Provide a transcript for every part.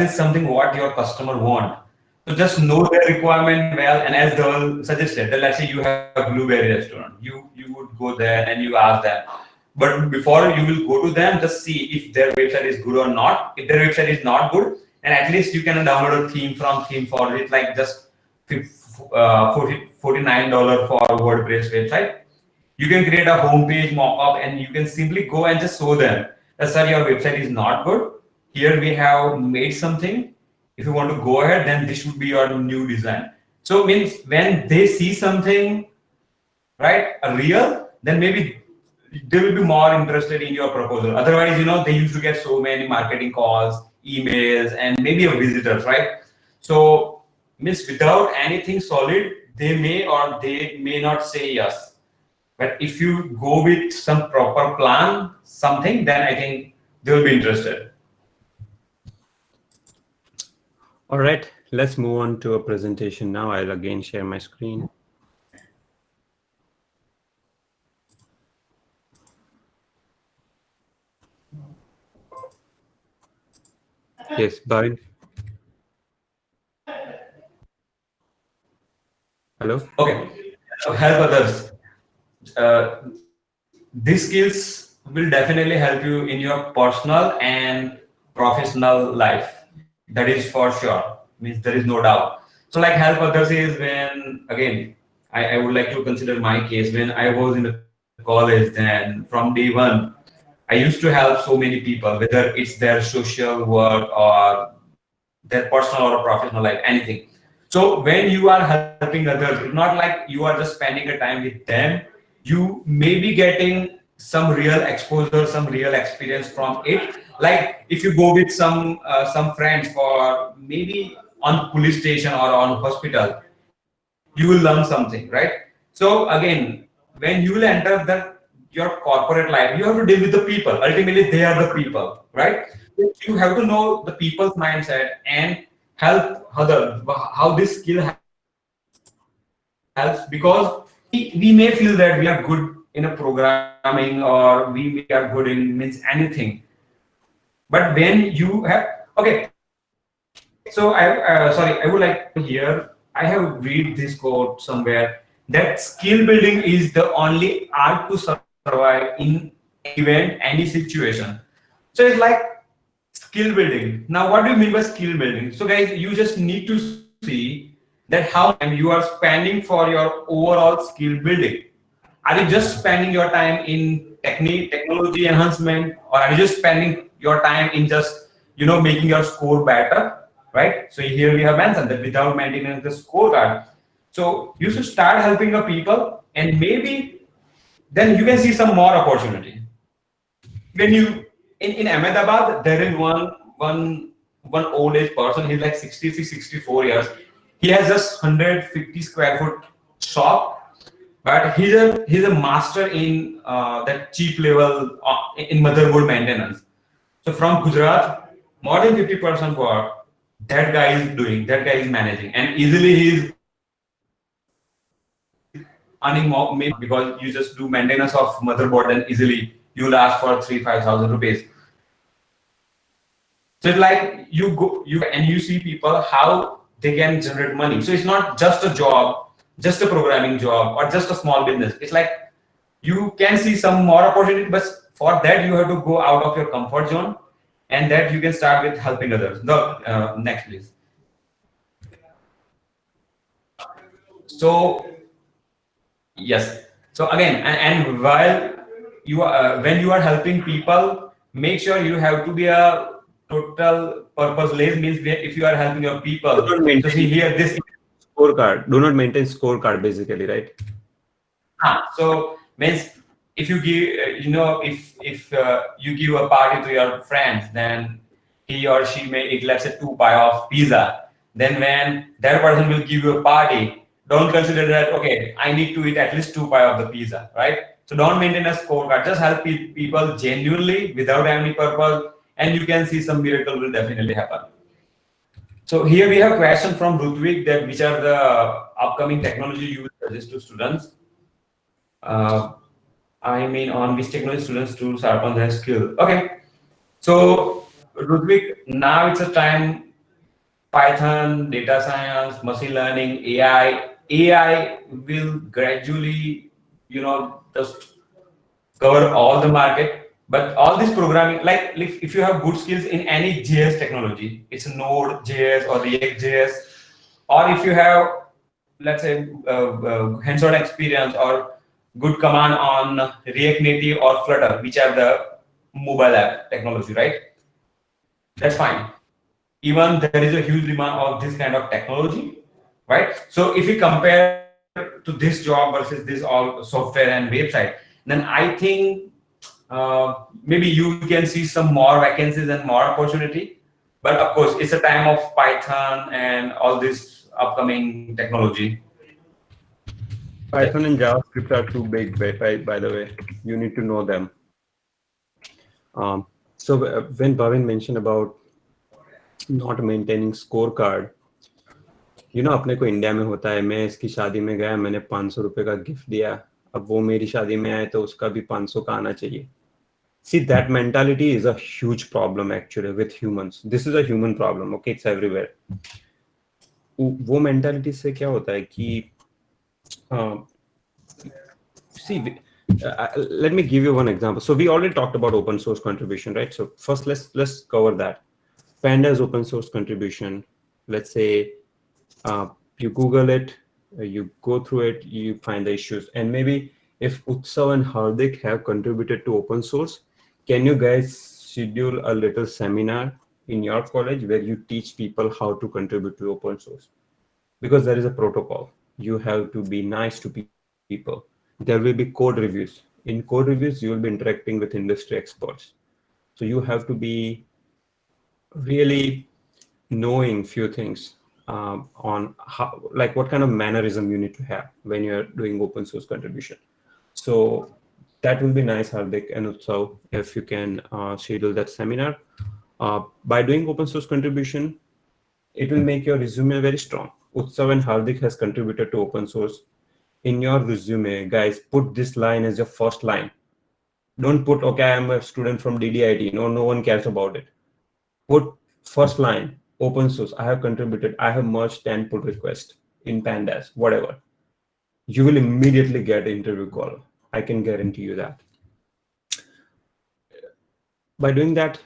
is something what your customer want. So just know their requirement well, and as Dhaval suggested, that let's say you have blueberry restaurant, you would go there and you ask them. But before you will go to them, just see if their website is good or not. If their website is not good, and at least you can download a theme from theme for it, like just $49 for WordPress website. You can create a homepage mock-up and you can simply go and just show them that, sir, your website is not good. Here we have made something. If you want to go ahead, then this should be your new design. So means when they see something, right, a real, then maybe they will be more interested in your proposal. Otherwise, they used to get so many marketing calls, emails, and maybe a visitors, right? So means without anything solid, they may or they may not say yes. But if you go with some proper plan, something, then I think they will be interested. All right, let's move on to a presentation now. I'll again share my screen. Yes, Bhavin. Hello? Okay. So help others. These skills will definitely help you in your personal and professional life. That is for sure. Means there is no doubt. So like help others is when again I would like to consider my case when I was in the college. Then from day one, I used to help so many people, whether it's their social work or their personal or professional life, anything. So when you are helping others, it's not like you are just spending a time with them. You may be getting some real exposure, some real experience from it. Like if you go with some friends for maybe on police station or on hospital, you will learn something, right? So again, when you will enter your corporate life, you have to deal with the people. Ultimately, they are the people, right? You have to know the people's mindset and help other how this skill helps, because we may feel that we are good in a programming or we are good in means anything, but when you have okay. So I would like to here I have read this quote somewhere that skill building is the only art to survive in any event, any situation. So it's like skill building. Now what do you mean by skill building? So guys, you just need to see that how much time you are spending for your overall skill building. Are you just spending your time in technology enhancement, or are you just spending your time in just making your score better, right? So here we have mentioned that without maintaining the scorecard. So you should start helping the people, and maybe then you can see some more opportunity. When you in Ahmedabad, there is one old age person. He's like 63, 64 years. He has just 150 square foot shop, but he's a master in that cheap level in motherboard maintenance. So from Gujarat, more than 50% work that guy is doing, that guy is managing, and easily he's earning more, maybe because you just do maintenance of motherboard, and easily you will ask for 3-5 thousand rupees. So it's like you and you see people how they can generate money. So it's not just a job, just a programming job, or just a small business. It's like you can see some more opportunity, but for that you have to go out of your comfort zone, and that you can start with helping others. The next, please. So yes. So again, and while you are when you are helping people, make sure you have to be a total purposeless. Means if you are helping your Do people, not so maintain see here this. scorecard. Do not maintain scorecard, basically, right? So means if you give, if you give a party to your friends, then he or she may eat, let's say, 2 pie of pizza. Then when that person will give you a party, don't consider that okay. I need to eat at least 2 pie of the pizza, right? So don't maintain a scorecard. Just help people genuinely without any purpose, and you can see some miracle will definitely happen. So here we have question from Rutvik that which are the upcoming technology you will suggest to students. Uh, I mean, on which technology students to sharpen their skill. Okay, so Ludwig, now it's a time Python, data science, machine learning, AI. AI will gradually, just cover all the market. But all this programming, like if you have good skills in any JS technology, it's Node JS or React JS, or if you have, let's say, hands-on experience or good command on React Native or Flutter, which are the mobile app technology, right? That's fine. Even there is a huge demand of this kind of technology, right? So if you compare to this job versus this all software and website, then I think maybe you can see some more vacancies and more opportunity. But of course, it's a time of Python and all this upcoming technology. Python and JavaScript are too big, by the way. You need to know them. So when Bhavin mentioned about not maintaining scorecard, अपने को India में होता है, मैं इसकी शादी में गया, मैंने 500 रुपए का गिफ्ट दिया, अब वो मेरी शादी में आए तो उसका भी 500 का आना चाहिए. See, that mentality is a huge problem actually with humans. This is a human problem, okay? It's everywhere. वो mentality से क्या होता है कि see, let me give you one example. So we already talked about open source contribution, right? So first, let's cover that. Panda's open source contribution. Let's say you Google it, you go through it, you find the issues, and maybe if Utsav and Hardik have contributed to open source, can you guys schedule a little seminar in your college where you teach people how to contribute to open source? Because there is a protocol. You have to be nice to people. There will be code reviews. In code reviews, you will be interacting with industry experts. So you have to be really knowing few things on how, like what kind of mannerism you need to have when you're doing open source contribution. So that will be nice, Hardik and Utsav, if you can schedule that seminar. By doing open source contribution, it will make your resume very strong. Utsav and Hardik has contributed to open source. In your resume, guys, put this line as your first line. Don't put, okay, I'm a student from DDIT. No one cares about it. Put first line, open source. I have contributed. I have merged 10 pull requests in pandas, whatever. You will immediately get interview call. I can guarantee you that. By doing that,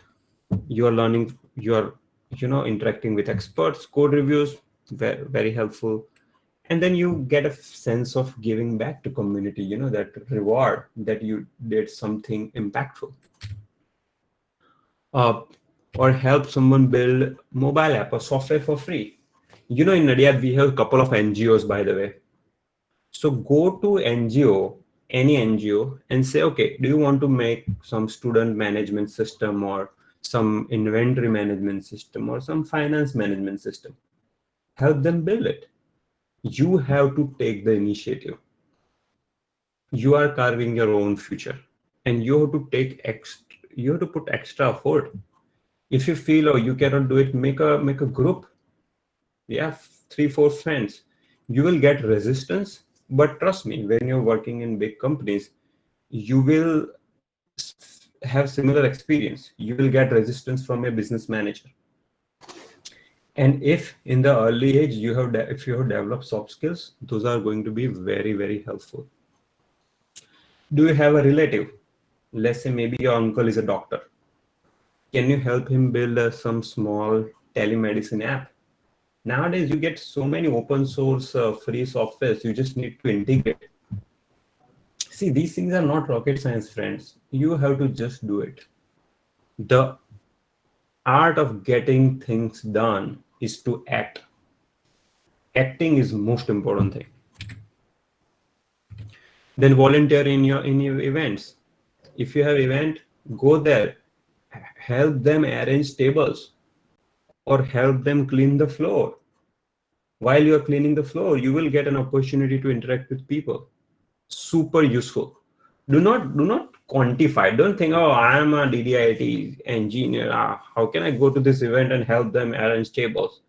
you are learning, you are, interacting with experts, code reviews, very, very helpful. And then you get a sense of giving back to community, that reward that you did something impactful. Or help someone build mobile app or software for free. In India, we have a couple of NGOs, by the way. So go to NGO, any NGO, and say, okay, do you want to make some student management system or some inventory management system or some finance management system? Help them build it. You have to take the initiative. You are carving your own future, and you have to you have to put extra effort. If you feel, oh, you cannot do it, make a group. Yeah, 3-4 friends. You will get resistance, but trust me, when you're working in big companies, you will have similar experience. You will get resistance from a business manager. And if in the early age if you have developed soft skills, those are going to be very, very helpful. Do you have a relative? Let's say maybe your uncle is a doctor. Can you help him build some small telemedicine app? Nowadays, you get so many open source free softwares. You just need to integrate. See, these things are not rocket science, friends. You have to just do it. The art of getting things done is to act. Acting is most important thing. Then volunteer in your events. If you have event, go there. Help them arrange tables or help them clean the floor. While you're cleaning the floor, you will get an opportunity to interact with people. Super useful. Do not quantify. Don't think, oh, I am a DDIT engineer. How can I go to this event and help them arrange tables?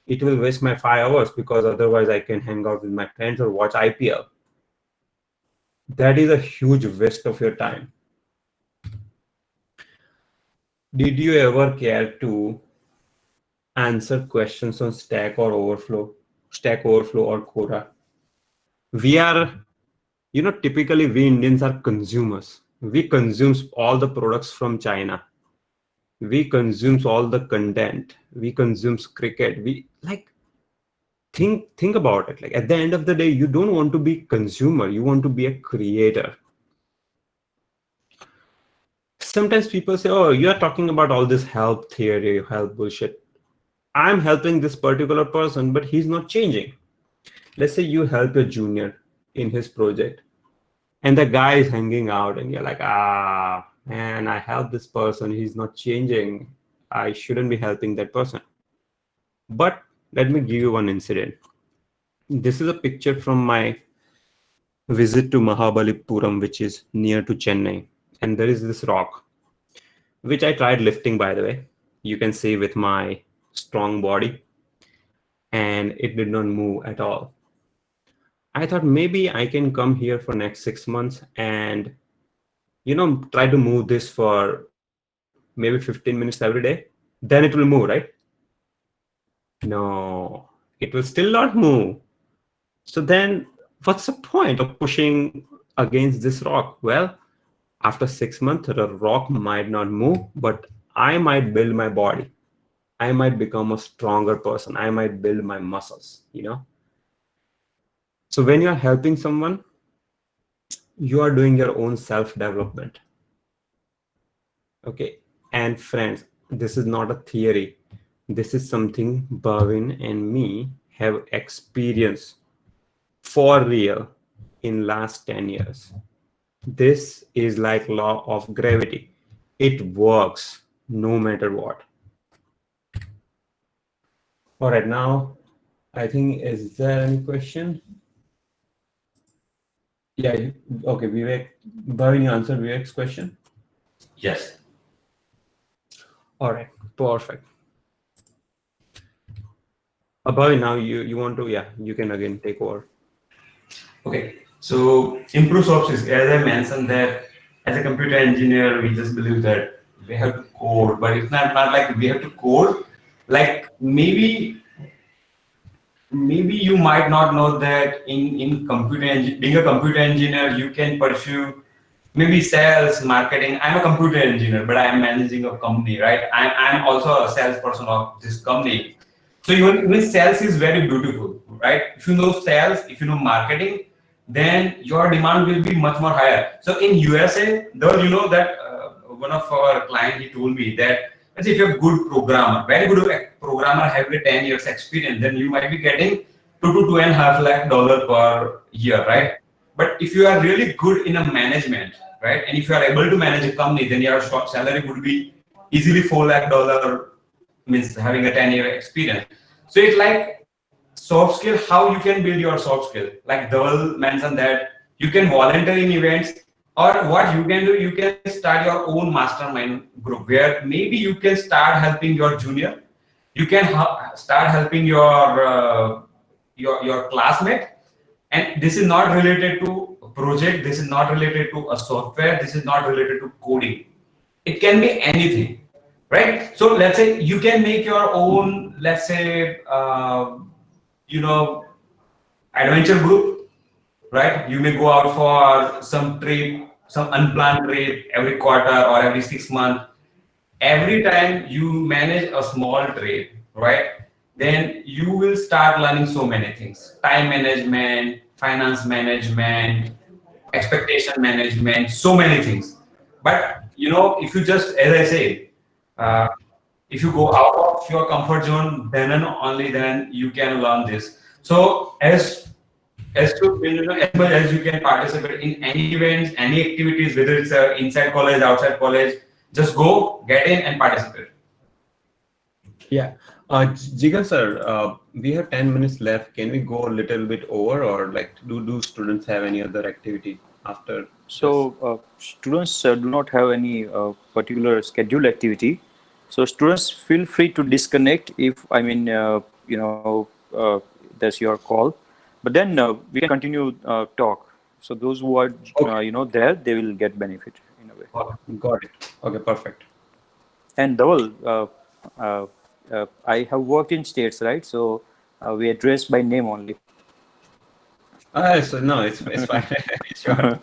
It will waste my 5 hours because otherwise I can hang out with my friends or watch IPL. That is a huge waste of your time. Did you ever care to answer questions on Stack Overflow or Quora? We are, typically we Indians are consumers. We consume all the products from China. We consume all the content. We consume cricket. We like think about it. Like at the end of the day, you don't want to be consumer. You want to be a creator. Sometimes people say, "Oh, you are talking about all this help theory, help bullshit." I'm helping this particular person, but he's not changing. Let's say you help a junior in his project, and the guy is hanging out, and you're like, ah, man, I helped this person. He's not changing. I shouldn't be helping that person. But let me give you one incident. This is a picture from my visit to Mahabalipuram, which is near to Chennai. And there is this rock, which I tried lifting, by the way. You can see with my strong body, and it did not move at all. I thought maybe I can come here for next 6 months and try to move this for maybe 15 minutes every day. Then it will move, right? No, it will still not move. So then what's the point of pushing against this rock? Well, after 6 months, the rock might not move, but I might build my body. I might become a stronger person. I might build my muscles. So when you're helping someone, you are doing your own self-development. Okay. And friends, this is not a theory. This is something Bhavin and me have experienced for real in last 10 years. This is like law of gravity. It works no matter what. All right, now I think, is there any question? Yeah, okay, Vivek, Bhavin, you answered Vivek's question? Yes. All right, perfect. Bhavin, now you want to, yeah, you can again take over. Okay. So improve soft skills. As I mentioned that as a computer engineer, we just believe that we have to code, but it's not like we have to code. Like maybe you might not know that in being a computer engineer, you can pursue maybe sales, marketing. I'm a computer engineer, but I'm managing a company, right? I'm also a salesperson of this company. So even sales is very beautiful, right? If you know sales, if you know marketing, then your demand will be much more higher. So in USA, though you know that one of our client he told me that let's say if you're a good programmer, very good programmer, having a 10 years experience, then you might be getting 2 to 2.5 lakh dollar per year, right? But if you are really good in a management, right, and if you are able to manage a company, then your short salary would be easily 4 lakh dollar, means having a 10-year experience. So it's like soft skill, how you can build your soft skill. Like Dhaval mentioned that you can volunteer in events, or what you can do, you can start your own mastermind group where maybe you can start helping your junior, you can start helping your classmate, and this is not related to a project, this is not related to a software, this is not related to coding, it can be anything, right? So let's say you can make your own, let's say you know adventure group, right? You may go out for some trip, some unplanned trip every quarter or every 6 months. Every time you manage a small trade, right, then you will start learning so many things: time management, finance management, expectation management, so many things. But if you just, as I say, uh, if you go out of your comfort zone, then and only then you can learn this. So as much as you can participate in any events, any activities, whether it's inside college, outside college, just go, get in, and participate. Yeah. Jigan sir, we have 10 minutes left. Can we go a little bit over, or like do students have any other activity after this? So students do not have any particular scheduled activity. So students feel free to disconnect if that's your call. But then we can continue talk. So those who are Okay, there, they will get benefit in a way. got it. Okay, perfect. And Dhaval, I have worked in states, right? So we address by name only. So no, it's fine. Sure.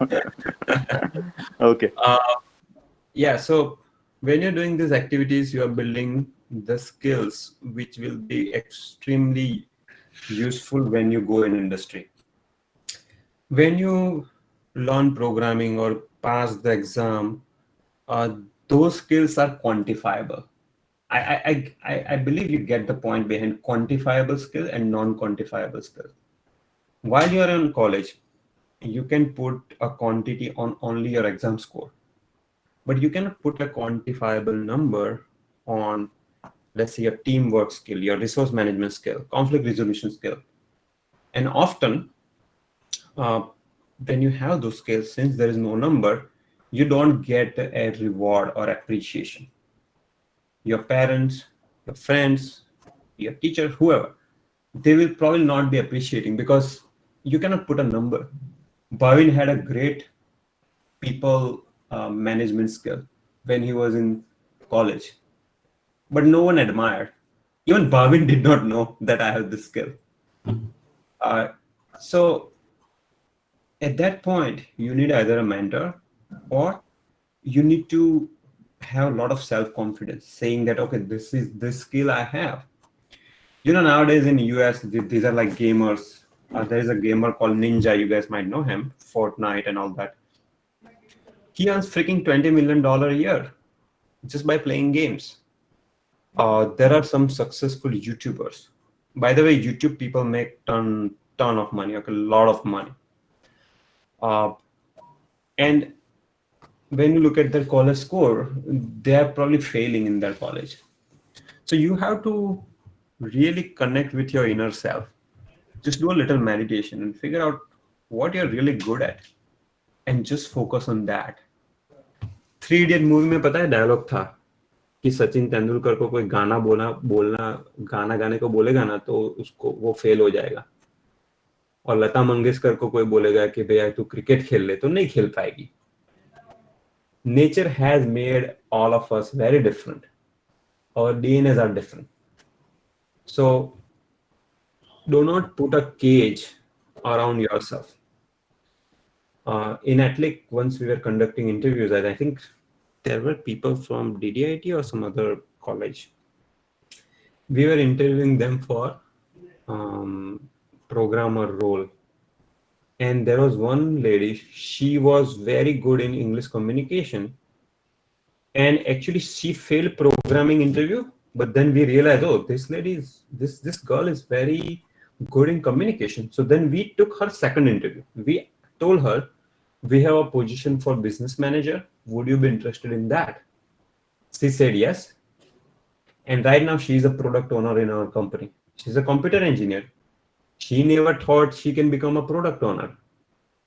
Okay. Uh, yeah. So when you're doing these activities, you are building the skills which will be extremely useful when you go in industry. When you learn programming or pass the exam, uh, those skills are quantifiable. I believe you get the point behind quantifiable skill and non-quantifiable skill. While you're in college, you can put a quantity on only your exam score, but you cannot put a quantifiable number on, let's say, your teamwork skill, your resource management skill, conflict resolution skill. And often, uh, when you have those skills, since there is no number, you don't get a reward or appreciation. Your parents, your friends, your teacher, whoever, they will probably not be appreciating because you cannot put a number. Bhavin had a great people management skill when he was in college, but no one admired. Even Bhavin did not know that I have this skill. Uh, so at that point, you need either a mentor or you need to have a lot of self-confidence saying that, okay, this is the skill I have. You know, nowadays in US, these are like gamers. There is a gamer called Ninja. You guys might know him, Fortnite and all that. He earns freaking $20 million a year just by playing games. There are some successful YouTubers. By the way, YouTube people make ton of money, like a lot of money. Uh, and when you look at their college score, they are probably failing in their college. So you have to really connect with your inner self. Just do a little meditation and figure out what you're really good at and just focus on that. Three idiot movie में पता है dialogue था कि सचिन तेंदुलकर को कोई गाना बोलना गाना गाने को बोलेगा ना तो उसको वो फेल हो जाएगा और लता मंगेशकर को कोई बोलेगा कि भैया तू क्रिकेट खेल ले तो नहीं खेल पाएगी. Nature has made all of us very different. Our DNAs are different. So do not put a cage around yourself. In Atlic, once we were conducting interviews, I think there were people from DDIT or some other college. We were interviewing them for programmer role. And there was one lady, she was very good in English communication. And actually she failed programming interview, but then we realized, oh, this lady is, this girl is very good in communication. So then we took her second interview. We told her, we have a position for business manager. Would you be interested in that? She said yes. And right now she is a product owner in our company. She's a computer engineer. She never thought she can become a product owner.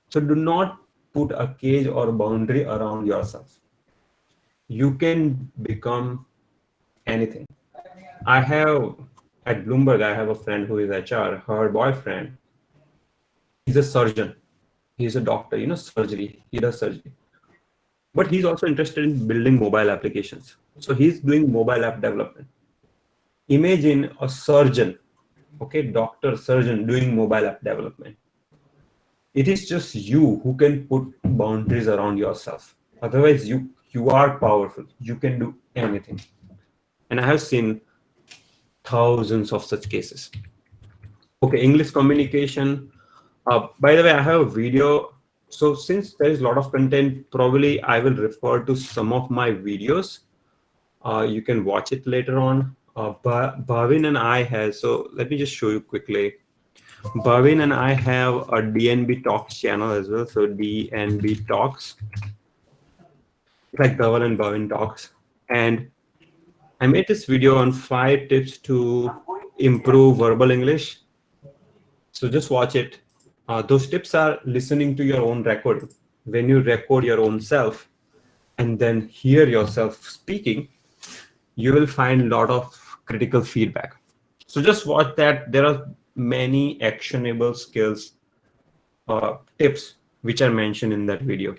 So do not put a cage or boundary around yourself. You can become anything. I have at Bloomberg, I have a friend who is HR. Her boyfriend, he's a surgeon. He's a doctor, you know, surgery. He does surgery. But he's also interested in building mobile applications. So he's doing mobile app development. Imagine a surgeon, okay, doctor, surgeon doing mobile app development. It is just you who can put boundaries around yourself. Otherwise, you are powerful. You can do anything. And I have seen thousands of such cases. Okay, English communication. By the way, I have a video. So since there is a lot of content, probably I will refer to some of my videos. You can watch it later on. Bhavin and I have, so let me just show you quickly. Bhavin and I have a DNB Talks channel as well. So DNB Talks, like Dhaval and Bhavin Talks. And I made this video on 5 tips to improve verbal English. So just watch it. Those tips are listening to your own recording. When you record your own self and then hear yourself speaking, you will find a lot of critical feedback. So just watch that. There are many actionable skills, tips, which are mentioned in that video.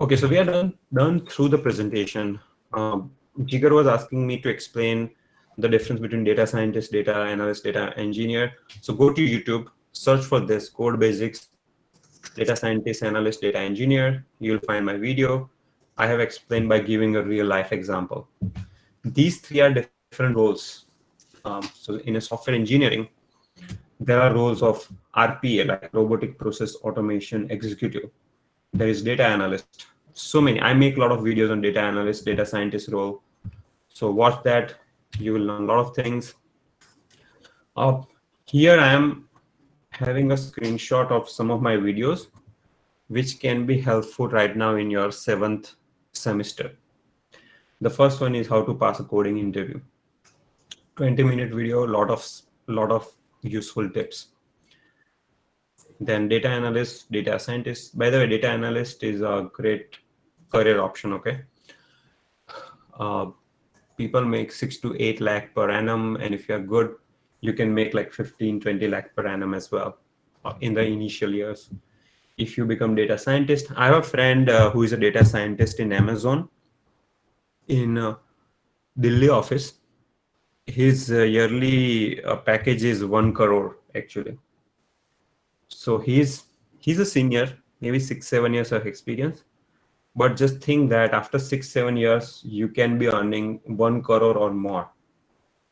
Okay, so we are done through the presentation. Jigar was asking me to explain the difference between data scientist, data analyst, data engineer. So go to YouTube, search for this code basics, data scientist, analyst, data engineer. You'll find my video. I have explained by giving a real life example. These three are different roles. So in a software engineering, there are roles of RPA, like robotic process automation executive. There is data analyst. So many. I make a lot of videos on data analyst, data scientist role. So watch that. You will learn a lot of things. Here I am having a screenshot of some of my videos, which can be helpful right now in your 7th semester. The first one is how to pass a coding interview. 20-minute video, lot of useful tips. Then data analyst, data scientist. By the way, data analyst is a great career option. Okay, people make 6 to 8 lakh per annum, and if you're good, you can make like 15-20 lakh per annum as well in the initial years. If you become data scientist, I have a friend who is a data scientist in Amazon in Delhi office. His yearly package is 1 crore actually. So he's a senior, maybe 6-7 years of experience. But just think that after 6-7 years, you can be earning 1 crore or more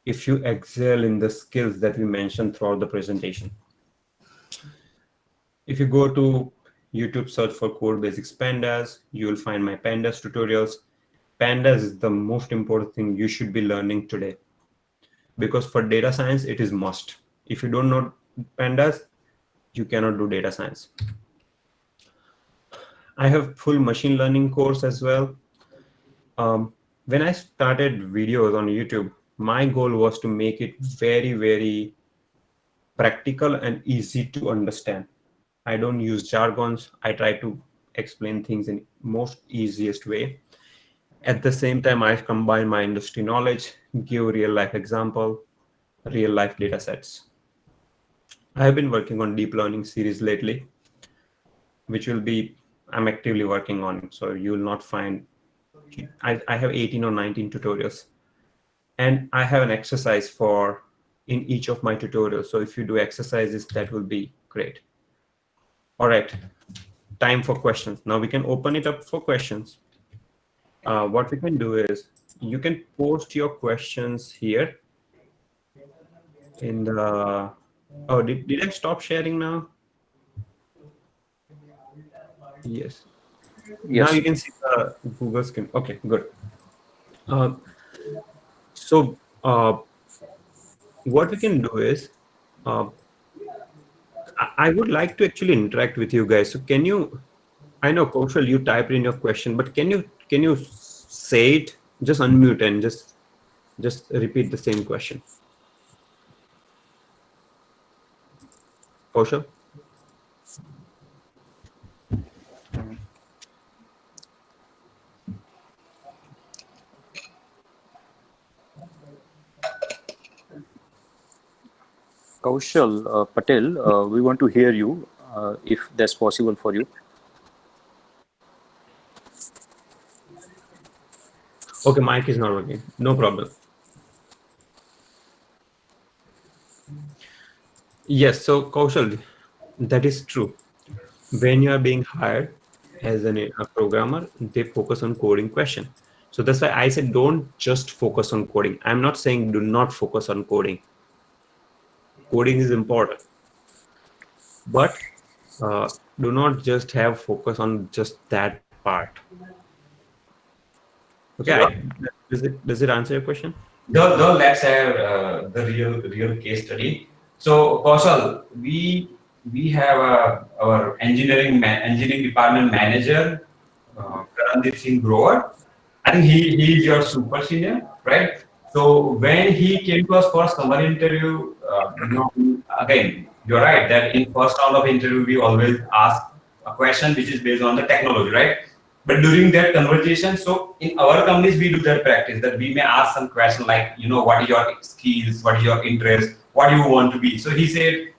if you excel in the skills that we mentioned throughout the presentation. If you go to YouTube, search for Code Basics Pandas, you will find my Pandas tutorials. Pandas is the most important thing you should be learning today, because for data science, it is must. If you don't know Pandas, you cannot do data science. I have full machine learning course as well. When I started videos on YouTube, my goal was to make it very, very practical and easy to understand. I don't use jargons. I try to explain things in most easiest way. At the same time, I combine my industry knowledge, give real life example, real life data sets. I have been working on deep learning series lately, which will be, I'm actively working on it. So you will not find, I have 18 or 19 tutorials, and I have an exercise for in each of my tutorials. So if you do exercises, that will be great. All right, time for questions. Now we can open it up for questions. What we can do is you can post your questions here in the, oh, did I stop sharing now? Yes. Now Yes. you can see the Google screen. Okay, good. So what we can do is, I would like to actually interact with you guys. So can you, I know Kaushal, you typed in your question, but can you say it? Just unmute and just repeat the same question. Kaushal? Kaushal Patel, we want to hear you if that's possible for you. Okay, mic is not working. No problem. Yes, so Kaushal, that is true. When you are being hired as a programmer, they focus on coding question. So that's why I said don't just focus on coding. I'm not saying do not focus on coding. Coding is important, but do not just have focus on just that part. Okay, So does it answer your question? though let's have the real case study. So Kaushal, we have our engineering department manager, Karandeep Singh Grover. I think he is your super senior, right? So when he came to us for summer interview, again, you're right that in first round of interview we always ask a question which is based on the technology, right? But during that conversation, so in our companies we do that practice that we may ask some question like, what is your skills, what is your interest, what do you want to be? So he said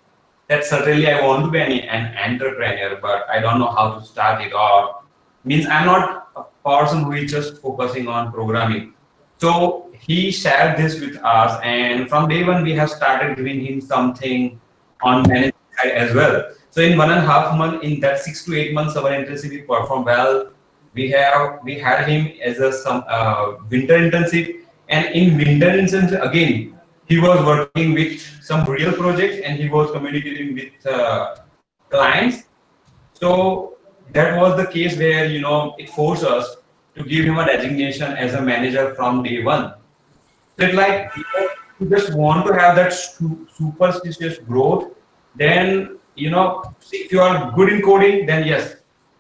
that certainly I want to be an entrepreneur, but I don't know how to start it, or means I'm not person who is just focusing on programming. So he shared this with us, and from day one, we have started giving him something on management side as well. So in 1.5 months, in that 6 to 8 months, our internship he performed well. We had him as a some winter internship, and in winter internship again, he was working with some real projects and he was communicating with clients. So that was the case where it forced us to give him a designation as a manager from day one. So it's like you just want to have that superstitious growth. Then if you are good in coding, then yes,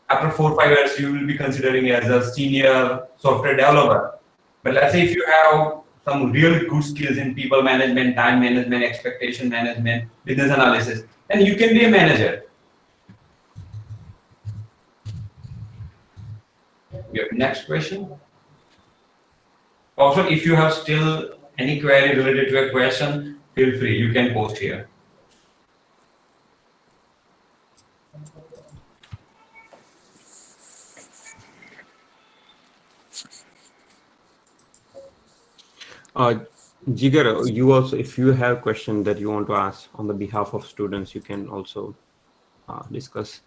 after 4 5 years you will be considering as a senior software developer. But let's say if you have some really good skills in people management, time management, expectation management, business analysis, then you can be a manager. We have next question. Also, if you have still any query related to a question, feel free. You can post here. Uh, Jigar, you also, if you have question that you want to ask on the behalf of students, you can also discuss.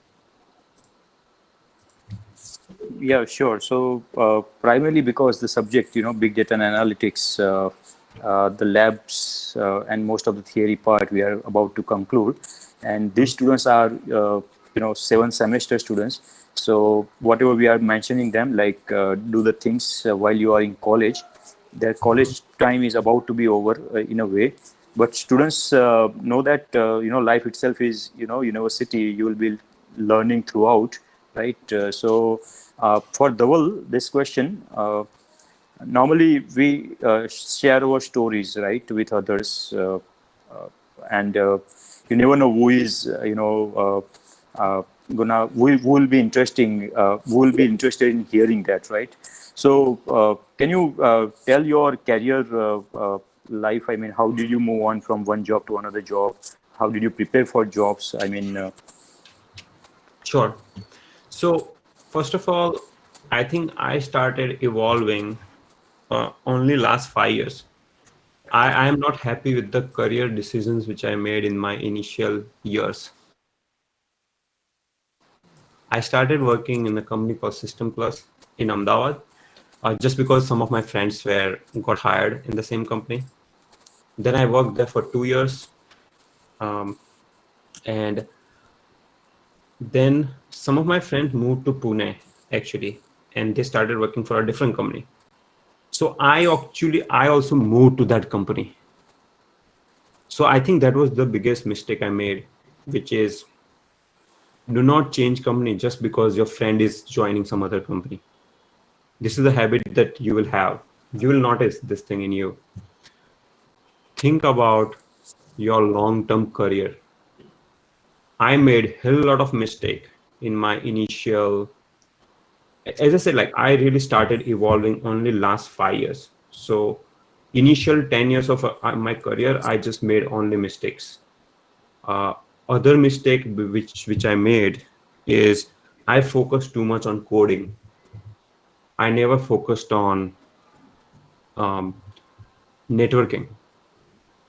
Yeah, sure. So primarily because the subject, big data and analytics, the labs and most of the theory part we are about to conclude, and these students are, 7 semester students. So whatever we are mentioning them, like do the things while you are in college, their college time is about to be over in a way. But students know that life itself is university. You will be learning throughout, right? So for Dhaval, this question. Normally, we share our stories, right, with others, and you never know who is, who will be who will be interested in hearing that, right? So, can you tell your career life? I mean, how did you move on from one job to another job? How did you prepare for jobs? I mean, Sure. So first of all, I think I started evolving only last 5 years. I am not happy with the career decisions which I made in my initial years. I started working in a company called System Plus in Ahmedabad, just because some of my friends were got hired in the same company. Then I worked there for 2 years, um, and then some of my friends moved to Pune actually, and they started working for a different company. So I also moved to that company. So I think that was the biggest mistake I made, which is do not change company just because your friend is joining some other company. This is a habit that you will have. You will notice this thing in you. Think about your long-term career. I made a hell lot of mistake in my initial, as I said, like I really started evolving only last 5 years. So initial 10 years of my career, I just made only mistakes. Uh, Other mistake which I made is I focused too much on coding. I never focused on um, networking.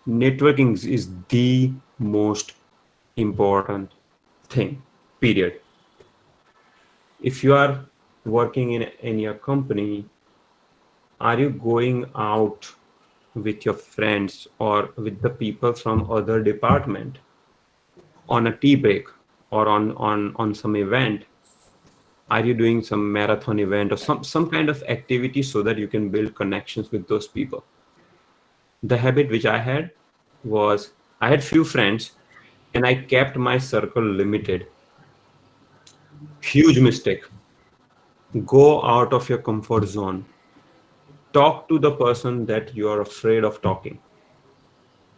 Networking is the most important thing, period. If you are working in your company, are you going out with your friends or with the people from other department on a tea break or on some event? Are you doing some marathon event or some kind of activity so that you can build connections with those people? The habit which I had was I had few friends and I kept my circle limited. Huge mistake. Go out of your comfort zone. Talk to the person that you are afraid of talking.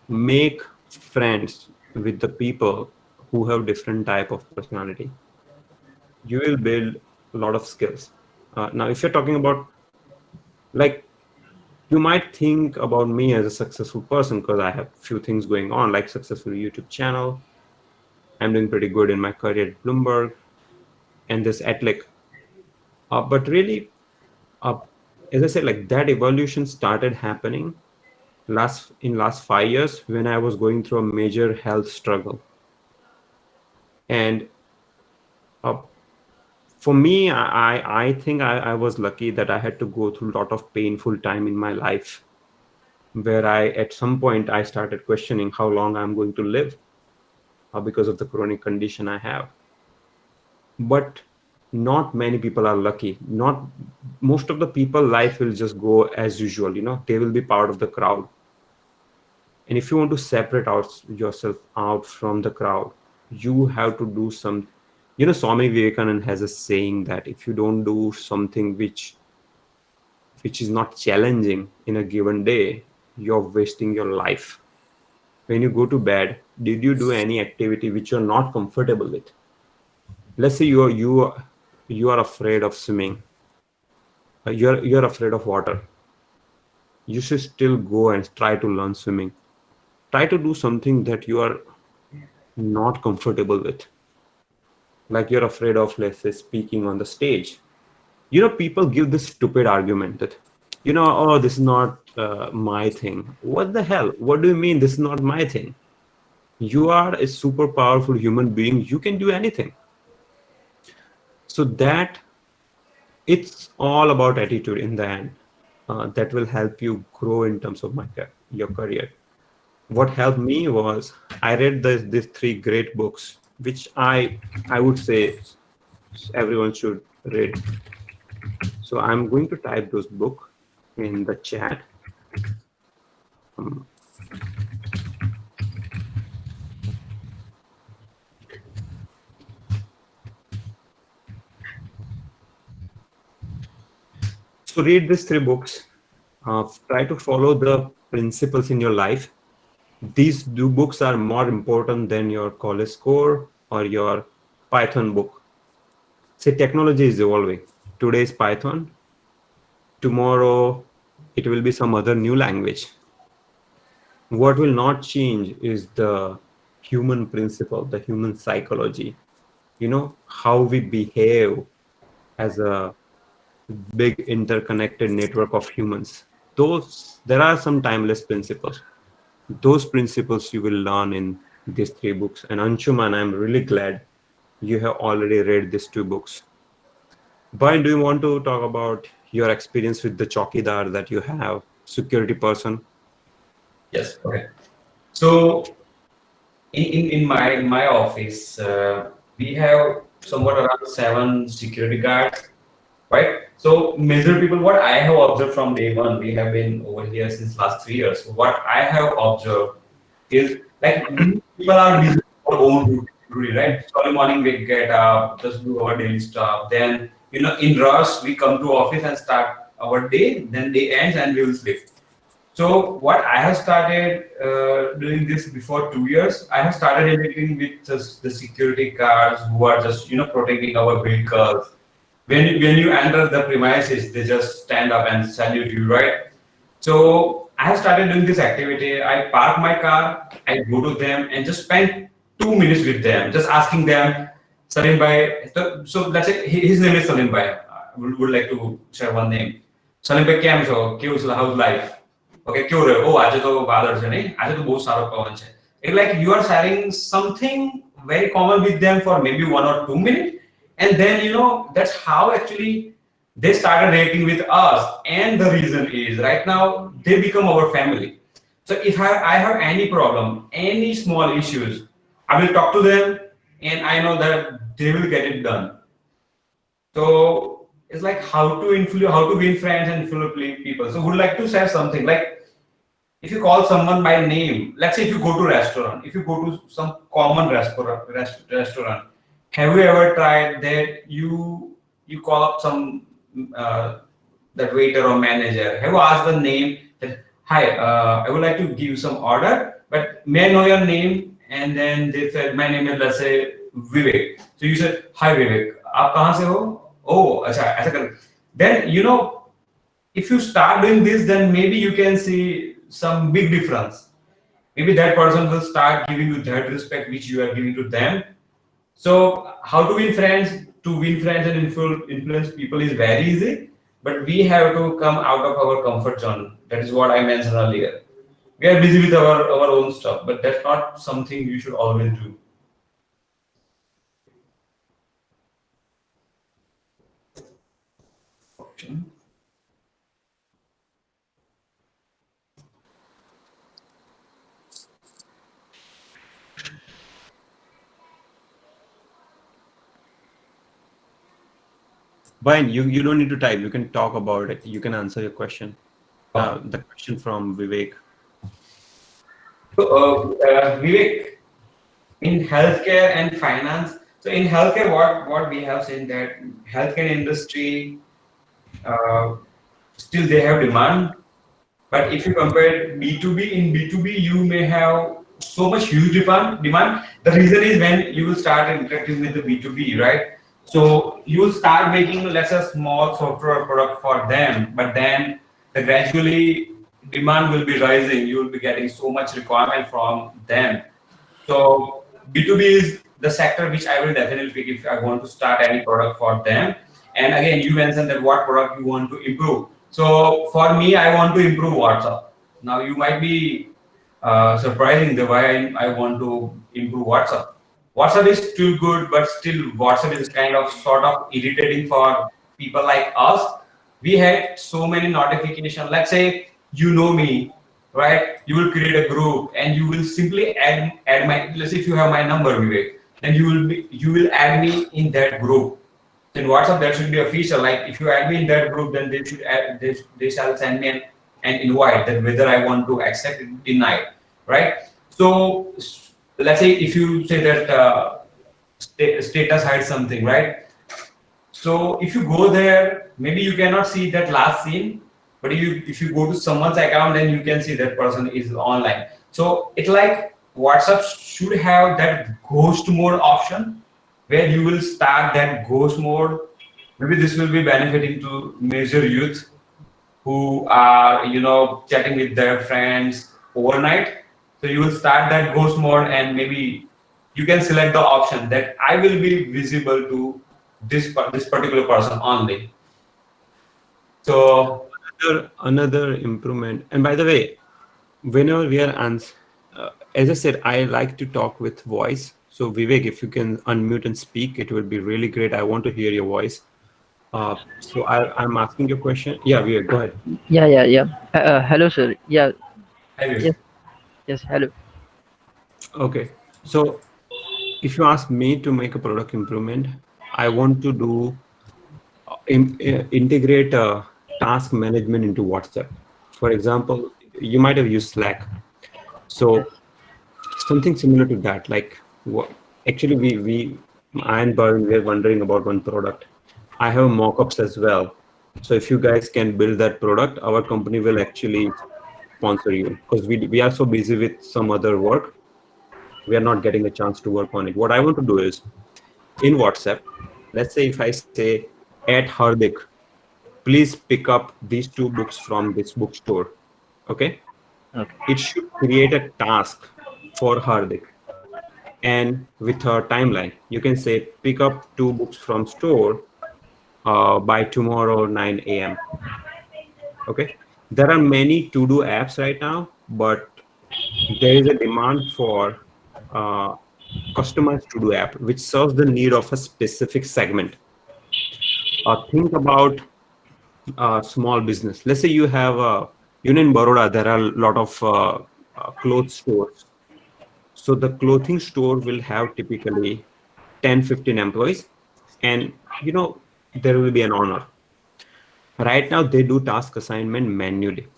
Make friends with the people who have different type of personality. You will build a lot of skills. Now if you're talking about, like, you might think about me as a successful person because I have few things going on, like successful YouTube channel. I'm doing pretty good in my career at Bloomberg and this Atlic. But really, uh, as I said, like that evolution started happening last 5 years when I was going through a major health struggle. And uh, for me, I think I was lucky that I had to go through a lot of painful time in my life, where I at some point I started questioning how long I'm going to live because of the chronic condition I have. But not many people are lucky. Not most of the people life will just go as usual. They will be part of the crowd. And if you want to separate yourself out from the crowd, you have to do some. Swami Vivekananda has a saying that if you don't do something which is not challenging in a given day, you're wasting your life. When you go to bed, did you do any activity which you're not comfortable with? Let's say you are afraid of swimming. You're afraid of water. You should still go and try to learn swimming. Try to do something that you are not comfortable with. Like you're afraid of, let's say, speaking on the stage. People give this stupid argument that, oh, this is not my thing. What the hell? What do you mean this is not my thing? You are a super powerful human being. You can do anything. So that it's all about attitude in the end. That will help you grow in terms of your career. What helped me was I read these three great books, which I would say everyone should read. So I'm going to type those book in the chat. Um, so read these three books. Try to follow the principles in your life. These two books are more important than your college score or your Python book. Say technology is evolving. Today is Python. Tomorrow it will be some other new language. What will not change is the human principle, the human psychology, how we behave as a big interconnected network of humans. There are some timeless principles. Those principles you will learn in these three books. And Anshuman, I'm really glad you have already read these two books. Brian, do you want to talk about your experience with the chowkidar that you have, security person? Yes. Okay. So in my office, we have somewhat around 7 security guards, right? So major people, what I have observed from day one, we have been over here since last 3 years. What I have observed is like we people are busy with our own routine, right? So early morning we get up, just do our daily stuff. Then in rush we come to office and start our day. Then day ends and we will sleep. So what I have started doing this before 2 years, I have started interacting with just the security guards who are just protecting our vehicles. When you enter the premises, they just stand up and salute you, right? So I have started doing this activity. I park my car, I go to them and just spend 2 minutes with them, just asking them, Salim Bhai. So let's say his name is Salim Bhai. I would like to share one name. Salim Bhai, કેમ છો? કેવું છે? How's life? Okay, કેવું રહ્યો? Oh, આજે તો વાદળ છે નહીં? આજે તો બહુ સારો પવન છે. It's like you are sharing something very common with them for maybe 1 or 2 minutes, and then that's how actually they started reacting with us. And the reason is right now they become our family. So if I have any problem, any small issues, I will talk to them and I know that they will get it done. So it's like how to win friends and influence people. So would like to share something like if you call someone by name, let's say if you go to restaurant, if you go to some common restaurant, have you ever tried that you call up some uh, that waiter or manager? Have you asked the name that hi, I would like to give you some order, but may I know your name? And then they said my name is, let's say, Vivek. So you said hi Vivek. आप कहाँ से हो? Oh, अच्छा ऐसा कर. Then if you start doing this, then maybe you can see some big difference. Maybe that person will start giving you that respect which you are giving to them. So how to win friends? To win friends and influence people is very easy. but we have to come out of our comfort zone. That is what I mentioned earlier. We are busy with our own stuff, but that's not something you should always do. Brian, you don't need to type. You can talk about it. You can answer your question. Okay. The question from Vivek. So, Vivek, in healthcare and finance. So, in healthcare, what we have seen that healthcare industry uh, still they have demand. But if you compare B2B, in B2B, you may have so much huge demand. The reason is when you will start interacting with the B2B, right? So you will start making, let's say, small software product for them, but then gradually demand will be rising. You will be getting so much requirement from them. So B2B is the sector which I will definitely pick if I want to start any product for them. And again, you mentioned that what product you want to improve. So for me, I want to improve WhatsApp. Now you might be surprising the why I want to improve WhatsApp. WhatsApp is still good, but still WhatsApp is kind of sort of irritating for people like us. We had so many notifications. Let's say you know me, right? You will create a group and you will simply add my. Let's say if you have my number, Vivek, then you will add me in that group. In WhatsApp, there should be a feature like if you add me in that group, then they should add they shall send me an invite that whether I want to accept it, deny it, right? So let's say if you say that status hides something, right? So if you go there, maybe you cannot see that last scene, but if you go to someone's account, then you can see that person is online. So it's like WhatsApp should have that ghost mode option where you will start that ghost mode. Maybe this will be benefiting to major youth who are chatting with their friends overnight. So you will start that ghost mode and maybe you can select the option that I will be visible to this particular person only. So Another improvement. And by the way, whenever we are as I said, I like to talk with voice. So Vivek, if you can unmute and speak, it would be really great. I want to hear your voice. I'm asking your question. Yeah, Vivek, go ahead. Yeah. Hello, sir. Yeah, I yes, will. yes. Hello. Okay. So if you ask me to make a product improvement, I want to do integrate task management into WhatsApp. For example, you might have used Slack. So something similar to that. Like actually, I and Bhavin, we are wondering about one product. I have mock-ups as well. So if you guys can build that product, our company will actually sponsor you because we are so busy with some other work. We are not getting a chance to work on it. What I want to do is in WhatsApp, let's say if I say at Hardik, please pick up these two books from this bookstore. Okay. Okay. It should create a task for Hardik. And with her timeline, you can say pick up two books from store by tomorrow 9 a.m. Okay. There are many to-do apps right now, but there is a demand for uh, customized to-do app, which serves the need of a specific segment. Think about small business. Let's say you have in Baroda, there are a lot of clothes stores. So the clothing store will have typically 10, 15 employees, and there will be an owner. Right now, they do task assignment manually.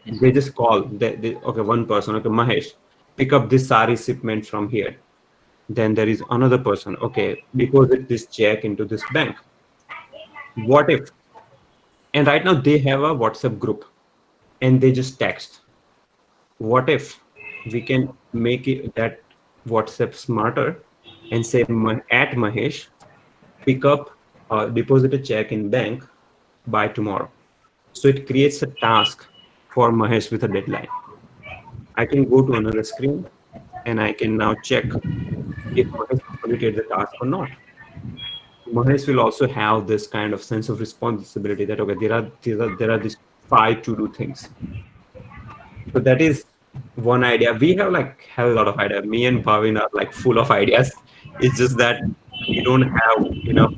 Yes. They just call, okay, one person, okay, Mahesh, pick up this sari shipment from here. Then there is another person, okay, deposit this check into this bank. What if? And right now, they have a WhatsApp group and they just text. What if we can make it that WhatsApp smarter and say at Mahesh, pick up, deposit a check in bank by tomorrow. So it creates a task for Mahesh with a deadline. I can go to another screen and I can now check if Mahesh completed the task or not. Mahesh will also have this kind of sense of responsibility that okay, there are these five to do things. So that is one idea. We have like hell lot of ideas. Me and Bhavin are like full of ideas. It's just that we don't have enough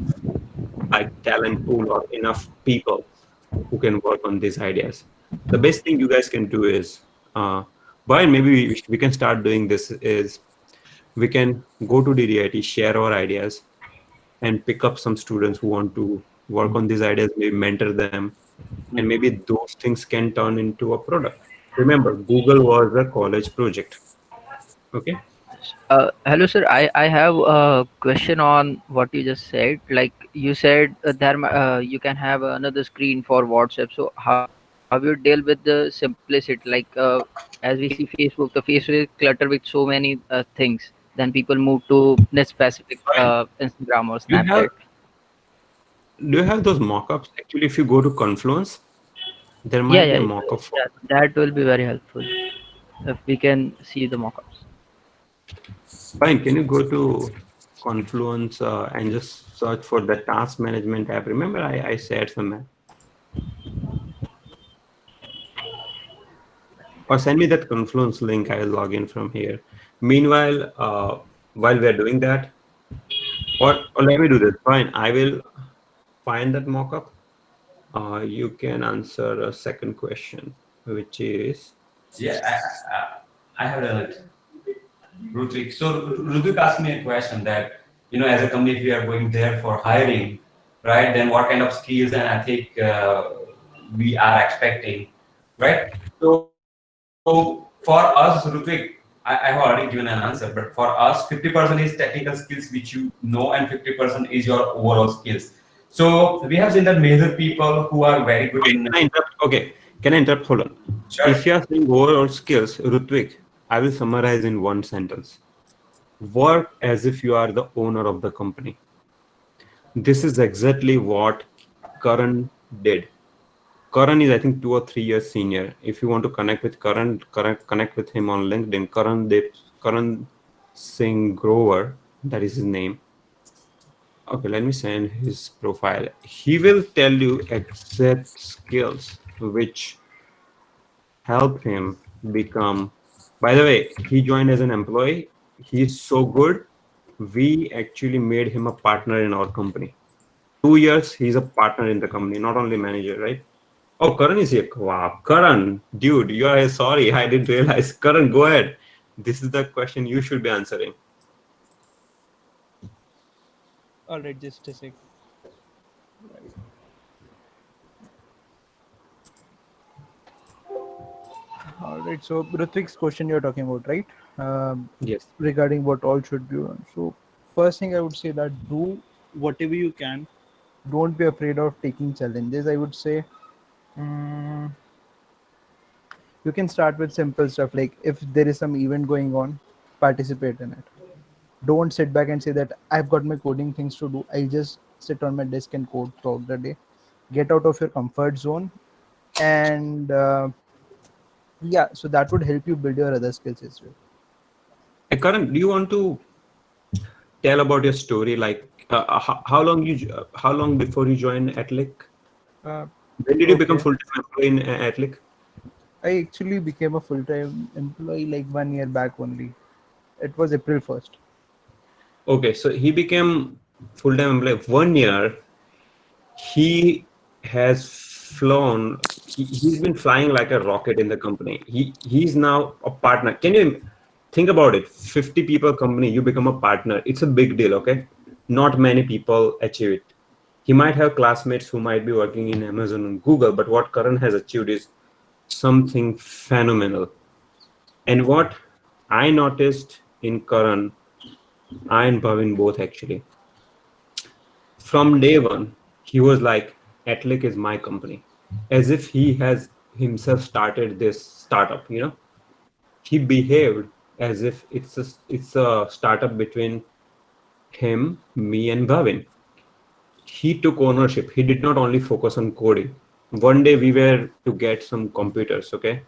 like talent pool or enough people who can work on these ideas. The best thing you guys can do is, Bhavin, maybe we can start doing this is we can go to DDIT, share our ideas, and pick up some students who want to work on these ideas, maybe mentor them, and maybe those things can turn into a product. Remember, Google was a college project. Okay. Hello, sir. I have a question on what you just said. Like you said, you can have another screen for WhatsApp. So how you deal with the simplicity? As we see Facebook, the Facebook is cluttered with so many things. Then people move to this specific Fine. Instagram or You Snapchat. have do you have those mock-ups? Actually, if you go to Confluence, there Yeah, might be a yeah, mock-up for that will be very helpful if we can see the mockups. fine. Can you go to Confluence and just search for the task management app? Remember, I said somewhere. Or send me that Confluence link. I will log in from here. Meanwhile, while we are doing that, or let me do this. Fine, I will find that mockup. You can answer a second question, which is Yeah, I have done it. Rutvik. So Rutvik asked me a question that, as a company, if we are going there for hiring, right, then what kind of skills and ethic we are expecting, right? So for us, Rutvik, I have already given an answer, but for us, 50% is technical skills which you know, and 50% is your overall skills. So we have seen that major people who are very good wait, in. can I interrupt? Okay, can I interrupt? Hold on. If Sure. you are saying overall skills, Rutvik, I will summarize in one sentence. Work as if you are the owner of the company. This is exactly what Karan did. Karan is, I think, 2 or 3 years senior. If you want to connect with Karan, connect with him on LinkedIn. Karan Singh Grover, that is his name. Okay, let me send his profile. He will tell you exact skills which help him become. By the way, he joined as an employee. He's so good. We actually made him a partner in our company. 2 years, he's a partner in the company, not only manager, right? Oh, Karan is here. Wow, Karan, dude, you are sorry. I didn't realize. Karan, go ahead. This is the question you should be answering. All right, just a sec. All right, so Ritvik's question you're talking about, right? Yes. Regarding what all should be done. So, first thing I would say that do whatever you can. Don't be afraid of taking challenges. I would say mm, you can start with simple stuff like if there is some event going on, participate in it. Don't sit back and say that I've got my coding things to do. I'll just sit on my desk and code throughout the day. Get out of your comfort zone and yeah, so that would help you build your other skills as well. Karan, do you want to tell about your story? Like, how long before you joined Atlic? Uh, When did you become okay, full-time employee in Atlic? I actually became a full-time employee like 1 year back only. It was April 1st. Okay, so he became full-time employee 1 year. He has flown. He's been flying like a rocket in the company. He's now a partner. Can you think about it? 50 people company, you become a partner. It's a big deal, okay? Not many people achieve it. He might have classmates who might be working in Amazon and Google, but what Karan has achieved is something phenomenal. And what I noticed in Karan, I and Bhavin both actually, from day one, he was like, Atlic is my company. As if he has himself started this startup. He behaved as if it's a startup between him, me, and Bhavin. He took ownership. He did not only focus on coding. One day we were to get some computers, okay?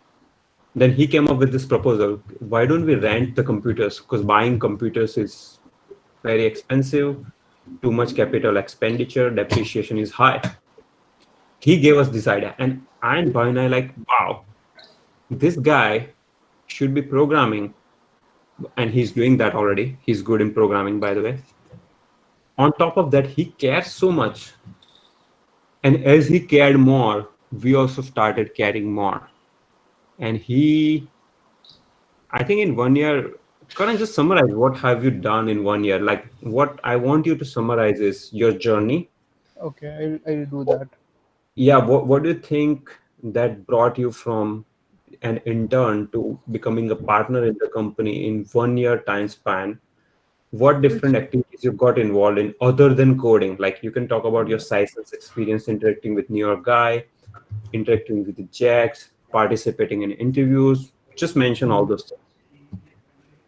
Then he came up with this proposal. Why don't we rent the computers? Because buying computers is very expensive. Too much capital expenditure, depreciation is high. He gave us this idea, and Bhavin and I like, wow, this guy should be programming, and he's doing that already. He's good in programming, by the way. On top of that, he cares so much, and as he cared more, we also started caring more. And I think in 1 year, Karan, just summarize what have you done in 1 year. Like, what I want you to summarize is your journey. Okay, I'll do that. Yeah, what do you think that brought you from an intern to becoming a partner in the company in 1 year time span? What different activities you got involved in other than coding? Like, you can talk about your science experience interacting with New York guy, interacting with the Jacks, participating in interviews. Just mention all those things.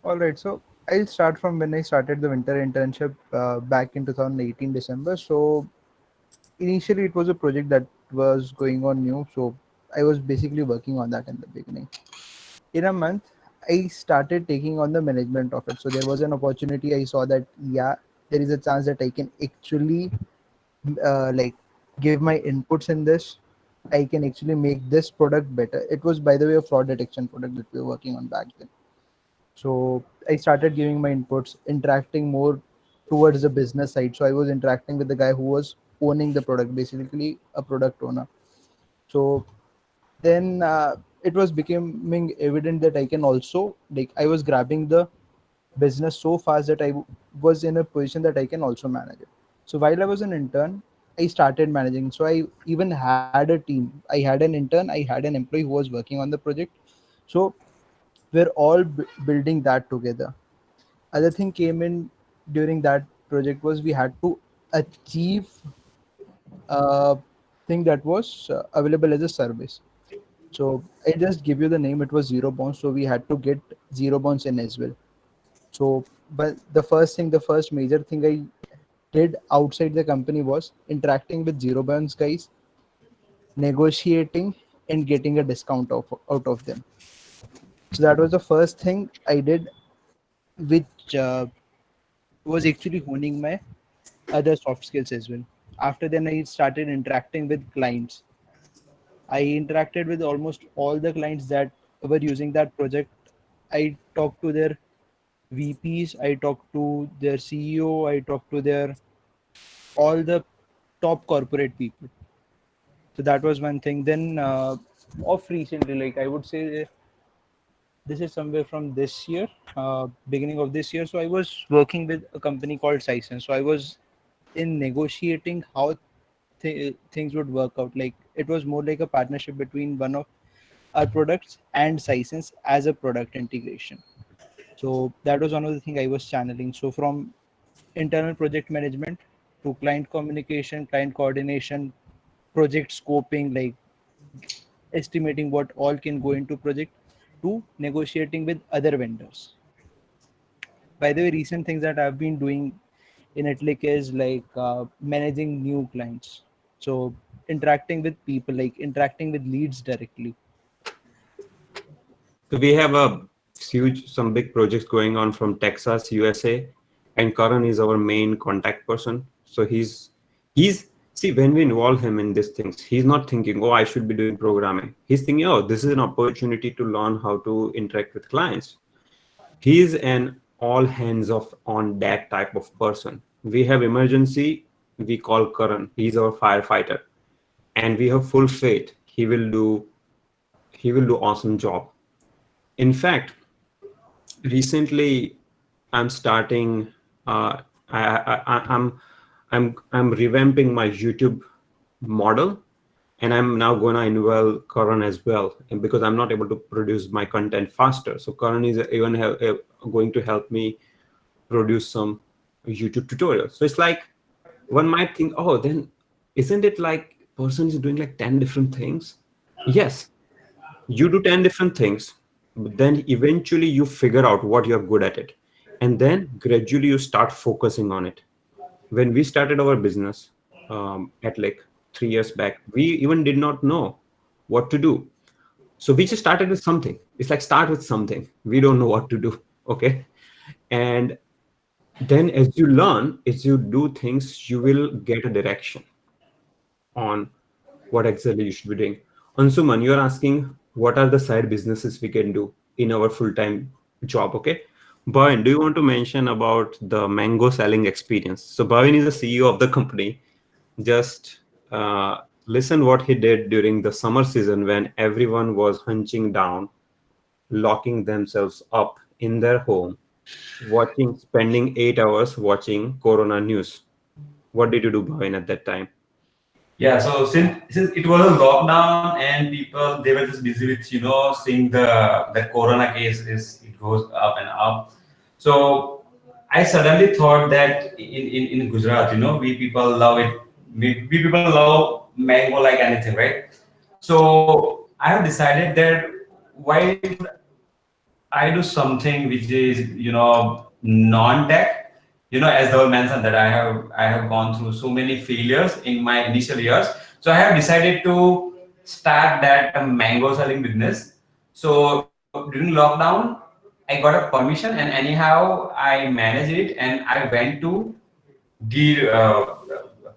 All right, so I'll start from when I started the winter internship back in 2018 December. So initially, it was a project that was going on new, so I was basically working on that in the beginning. In a month, I started taking on the management of it. So there was an opportunity. I saw that yeah, there is a chance that I can actually like give my inputs in this. I can actually make this product better. It was, by the way, a fraud detection product that we were working on back then. So I started giving my inputs, interacting more towards the business side. So I was interacting with the guy who was owning the product, basically a product owner. So then it was becoming evident that I can also, like, I was grabbing the business so fast that was in a position that I can also manage it. So while I was an intern, I started managing. So I even had a team. I had an intern, I had an employee who was working on the project. So we're all building that together. Other thing came in during that project was we had to achieve a thing that was available as a service. So I just give you the name. It was zero bounce. So we had to get zero bounce in as well. So, but the first major thing I did outside the company was interacting with zero bounce guys, negotiating and getting a discount out of them. So that was the first thing I did, which was actually honing my other soft skills as well. After then, I started interacting with clients. I interacted with almost all the clients that were using that project. I talked to their VPs, I talked to their CEO, I talked to their all the top corporate people. So that was one thing. Then of recently, like I would say, this is somewhere from this year, beginning of this year. So I was working with a company called Sison. So I was in negotiating how things would work out. Like it was more like a partnership between one of our products and Sison's as a product integration. So that was one of the things I was channeling. So from internal project management to client communication, client coordination, project scoping, like estimating what all can go into project, to negotiating with other vendors. By the way, recent things that I've been doing in Atlic is like managing new clients. So interacting with people, like interacting with leads directly. So we have some big projects going on from Texas, USA, and Karan is our main contact person. So he's see, when we involve him in these things, he's not thinking, oh, I should be doing programming. He's thinking, oh, this is an opportunity to learn how to interact with clients. He's an all hands off on deck type of person. We have emergency, we call Karan. He's our firefighter, and we have full faith he will do awesome job. In fact, recently I'm starting. I'm revamping my YouTube model, and I'm now going to involve Karan as well, and because I'm not able to produce my content faster, so Karan is even going to help me produce some YouTube tutorials. So it's like one might think, oh, then isn't it like person is doing like 10 different things? Yes, you do 10 different things, but then eventually you figure out what you're good at it, and then gradually you start focusing on it. When we started our business at like 3 years back, we even did not know what to do, so we just started with something. It's like start with something, we don't know what to do. Okay, and Then as you learn, as you do things, you will get a direction on what exactly you should be doing. Ansuman, you're asking what are the side businesses we can do in our full-time job, okay? Bhavin, do you want to mention about the mango selling experience? So Bhavin is the CEO of the company. Just listen what he did during the summer season when everyone was hunching down, locking themselves up in their home, spending 8 hours watching Corona news. What did you do, Bhavin, at that time? Yeah, so since it was a lockdown and people they were just busy with seeing the corona case is it goes up and up. So I suddenly thought that in Gujarat, we people love it. We people love mango like anything, right? So I have decided that why should I do something which is non-tech. As Dhaval mentioned that I have gone through so many failures in my initial years. So I have decided to start that mango selling business. So during lockdown, I got a permission and anyhow I managed it and I went to Gir,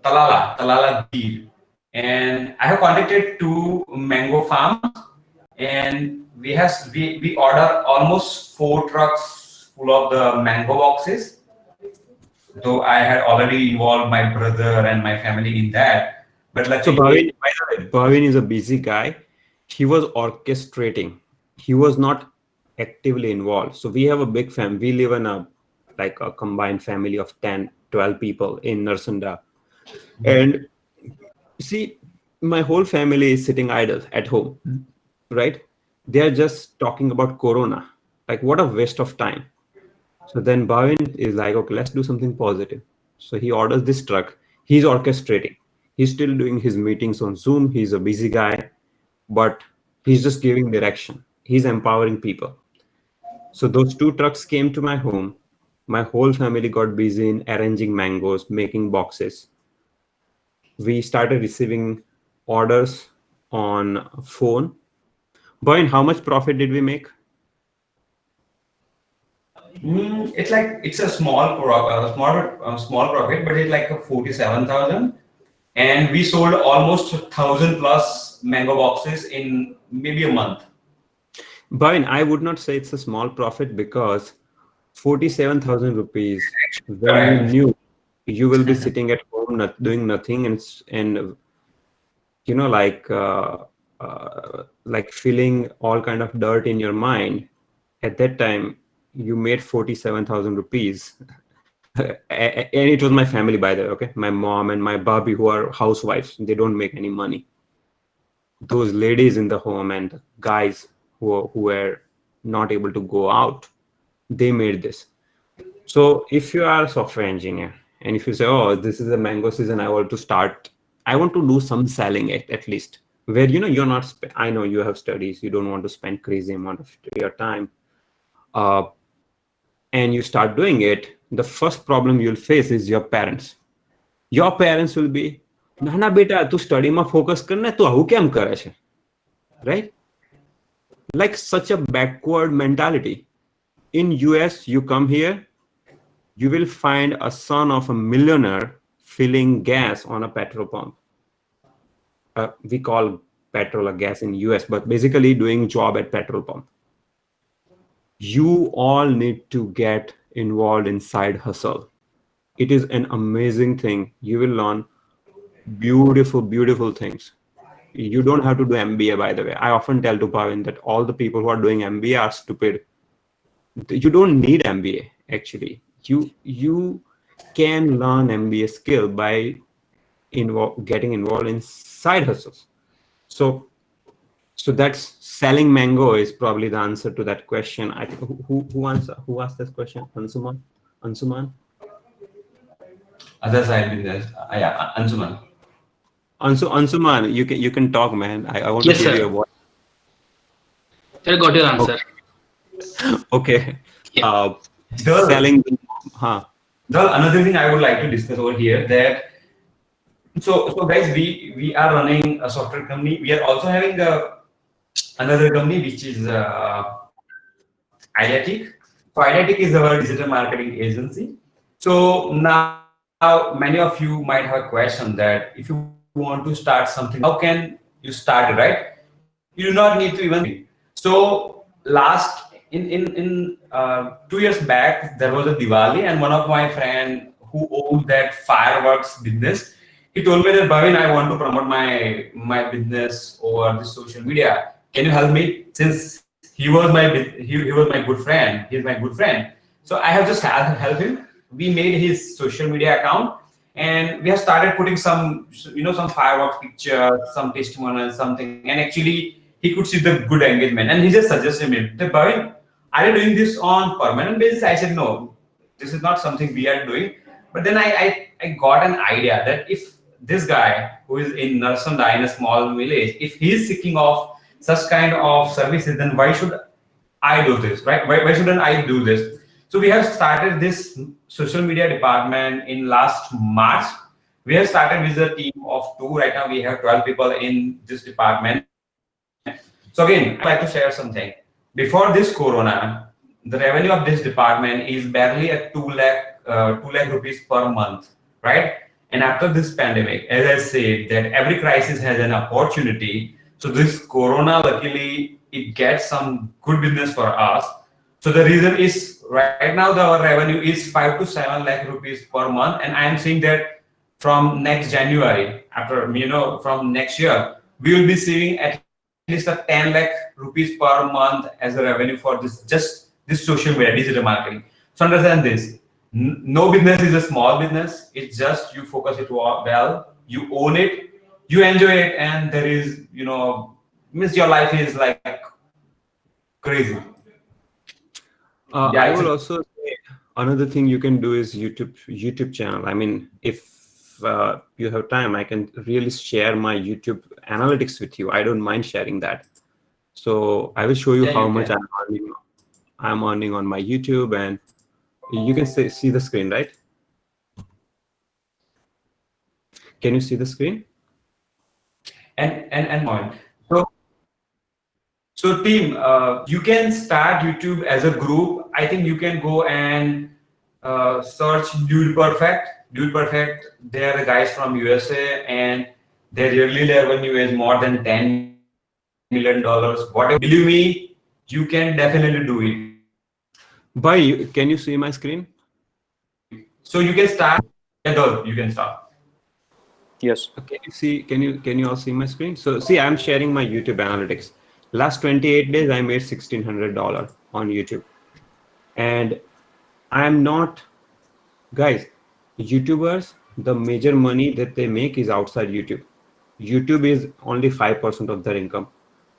Talala Gir, and I have contacted two mango farms, and we order almost 4 trucks full of the mango boxes. Though I had already involved my brother and my family in that, but So luckily, Bhavin, by the way, Bhavin is a busy guy. He was orchestrating. He was not actively involved. So we have a big fam. We live in a combined family of 10, 12 people in Narsunda. And see, my whole family is sitting idle at home, right? They are just talking about Corona. Like, what a waste of time. So then Bhavin is like, okay, let's do something positive. So he orders this truck. He's orchestrating. He's still doing his meetings on Zoom. He's a busy guy, but he's just giving direction. He's empowering people. So those 2 trucks came to my home. My whole family got busy in arranging mangoes, making boxes. We started receiving orders on phone. Bhavin, how much profit did we make? it's a small profit, but it's like a 47,000, and we sold almost 1,000 plus mango boxes in maybe a month. Bhavin, I would not say it's a small profit because 47,000 rupees when you Correct. knew you will be sitting at home not doing nothing and you know like feeling all kind of dirt in your mind. At that time you made 47,000 rupees. And it was my family, by the way, okay? My mom and my babi who are housewives, they don't make any money. Those ladies in the home and the guys who were not able to go out, they made this. So if you are a software engineer and if you say, oh, this is a mango season, I want to do some selling at least, where you're not. I know you have studies, you don't want to spend crazy amount of your time, uh, and you start doing it. The first problem you'll face is your parents. Your parents will be, ના ના બેટા તું સ્ટડીમાં focus કર ને તું આવું કેમ કરે છે, right? Like such a backward mentality. In US, you come here, you will find a son of a millionaire filling gas on a petrol pump. We call petrol or gas in US, but basically doing job at petrol pump. You all need to get involved in side hustle. It is an amazing thing. You will learn beautiful, beautiful things. You don't have to do MBA, by the way. I often tell to Bhavin that all the people who are doing MBA are stupid. You don't need MBA actually. You can learn MBA skill by getting involved in side hustles. So that's selling mango is probably the answer to that question. I think who asked this question? Ansuman. Other side business. Yeah, Ansuman. Ansuman, you can talk, man. I want to Yes, hear your sir. voice. I got your answer. Okay. Yeah. The, Selling, huh? the another thing I would like to discuss over here that so guys, we are running a software company. We are also having another company which is Ideatic. So Ideatic is our digital marketing agency. So now many of you might have a question that if you want to start something, how can you start it, right? You do not need to even think. So last in 2 years back, there was a Diwali, and one of my friend who owns that fireworks business, he told me that Bhavin, I want to promote my business over the social media. Can you help me? Since he was my good friend, he's my good friend. So I have just help him. We made his social media account, and we have started putting some some fireworks pictures, some testimonials, something, and actually he could see the good engagement, and he just suggested me, the Bhavin, are you doing this on permanent basis? I said no, this is not something we are doing. But then I got an idea that if this guy who is in Narsanda in a small village, if he is seeking of such kind of services, then why should I do this, right? Why shouldn't I do this? So we have started this social media department in last March. We have started with a team of two. Right now we have 12 people in this department. So again, I would like to share something. Before this Corona, the revenue of this department is barely at 2 lakh rupees per month, right? And after this pandemic, as I said, that every crisis has an opportunity. So this Corona, luckily, it gets some good business for us. So the reason is right now our revenue is 5 to 7 lakh rupees per month, and I am seeing that from next January, after from next year, we will be seeing at least a 10 lakh rupees per month as a revenue for this social media digital marketing. So understand this. No business is a small business. It's just you focus it well, you own it, you enjoy it, and there is means your life is like crazy. Yeah, I it's will also say another thing you can do is YouTube channel. I mean, if you have time, I can really share my YouTube analytics with you. I don't mind sharing that. So I will show you yeah, how you much can. I'm earning on my YouTube, and you can see the screen, right? Can you see the screen? And so so team, you can start YouTube as a group. I think you can go and search Dude Perfect. Dude Perfect. They are the guys from USA, and their yearly revenue is more than $10 million. Whatever you want, believe me, you can definitely do it. Can you see my screen? So you can start. Yeah, though, you can start. Yes. Can you see? Can you all see my screen? So see, I'm sharing my YouTube analytics. Last 28 days, I made $1,600 on YouTube, and I'm not, guys. YouTubers, the major money that they make is outside YouTube. YouTube is only 5% of their income.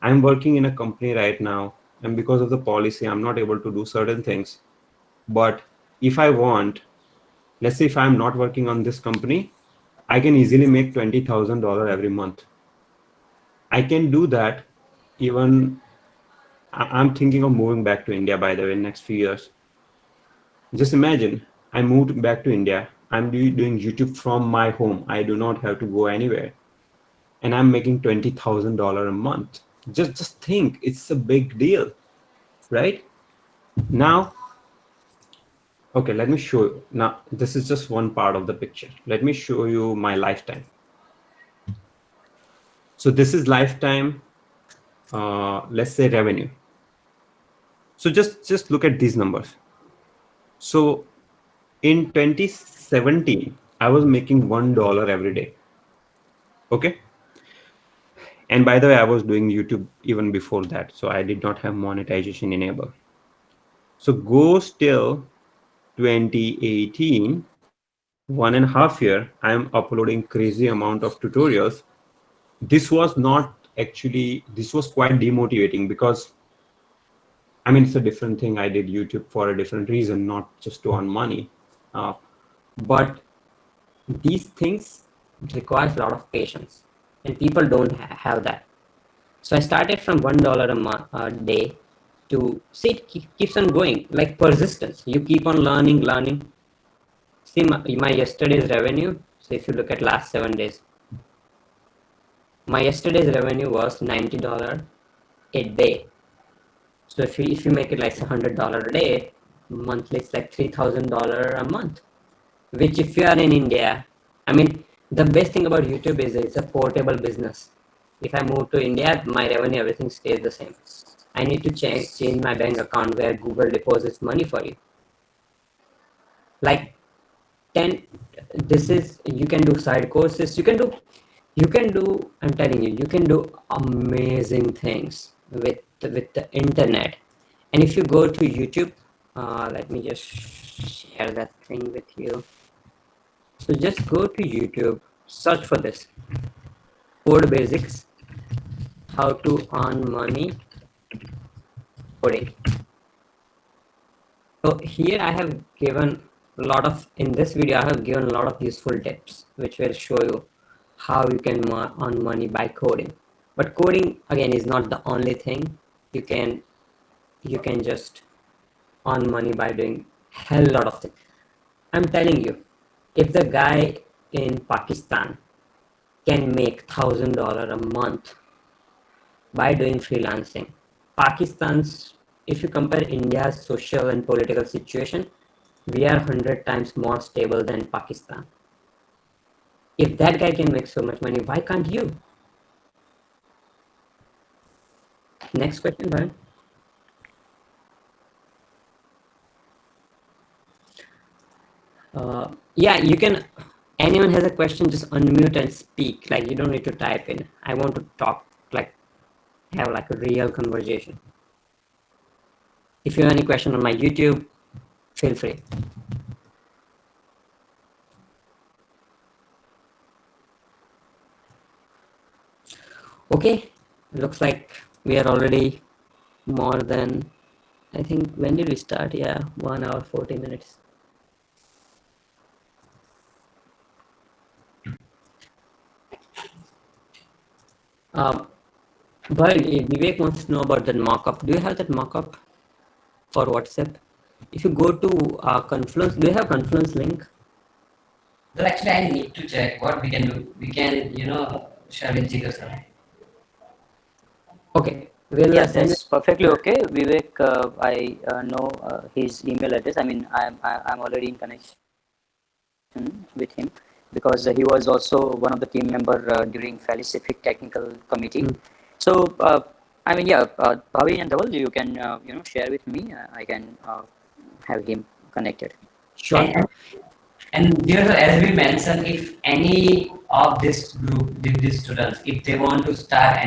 I'm working in a company right now, and because of the policy, I'm not able to do certain things. But if I want, let's say if I'm not working on this company, I can easily make $20,000 every month. I can do that. Even I'm thinking of moving back to India, by the way, next few years. Just imagine, I moved back to India. I'm doing YouTube from my home. I do not have to go anywhere, and I'm making $20,000 a month. Just think, it's a big deal, right? Now, okay, let me show you. Now, this is just one part of the picture. Let me show you my lifetime. So this is lifetime, let's say revenue. So just look at these numbers. So in 2017, I was making $1 every day. Okay. And by the way, I was doing YouTube even before that. So I did not have monetization enabled. So go still 2018, 1.5 year, I'm uploading crazy amount of tutorials. This was quite demotivating because I mean, it's a different thing. I did YouTube for a different reason, not just to earn money. But these things requires a lot of patience, and people don't have that. So I started from $1 a day to see it keeps on going, like persistence. You keep on learning. See my yesterday's revenue. So if you look at last 7 days, my yesterday's revenue was $90 a day. So if you make it like $100 a day, monthly it's like $3,000 a month. which if you are in India, I mean, the best thing about YouTube is it's a portable business. If I move to India, my revenue, everything stays the same. I need to change my bank account where Google deposits money for you. Like 10, this is, you can do side courses, you can do, I'm telling you, you can do amazing things with the internet. And if you go to YouTube, let me just share that thing with you. So just go to YouTube, search for this code basics, how to earn money coding. So here I have given a lot of, in this video I have given a lot of useful tips which will show you how you can earn money by coding. But coding again is not the only thing. You can just earn money by doing hell lot of things. I'm telling you, if the guy in Pakistan can make $1,000 a month by doing freelancing, Pakistan's, if you compare India's social and political situation, we are 100 times more stable than Pakistan. If that guy can make so much money, why can't you? Next question, Brian. Yeah, you can, anyone has a question, just unmute and speak. Like, you don't need to type in. I want to talk, like, have like a real conversation. If you have any question on my YouTube, feel free. Okay, looks like we are already more than, I think, when did we start? Yeah, 1 hour 40 minutes. But Vivek wants to know about that mockup. Do you have that mockup for WhatsApp? If you go to Confluence, do you have Confluence link? Well, actually, I need to check what we can do. We can, share with Jigar sir. Okay, we'll Yeah, send that's perfectly okay. Vivek, I know his email address. I mean, I'm already in connection with him because he was also one of the team member during Felicific Technical Committee. So, I mean, yeah, Bhavi and Dhaval, you can, share with me. I can have him connected. Sure. And there, as we mentioned, if any of this group, these students, if they want to start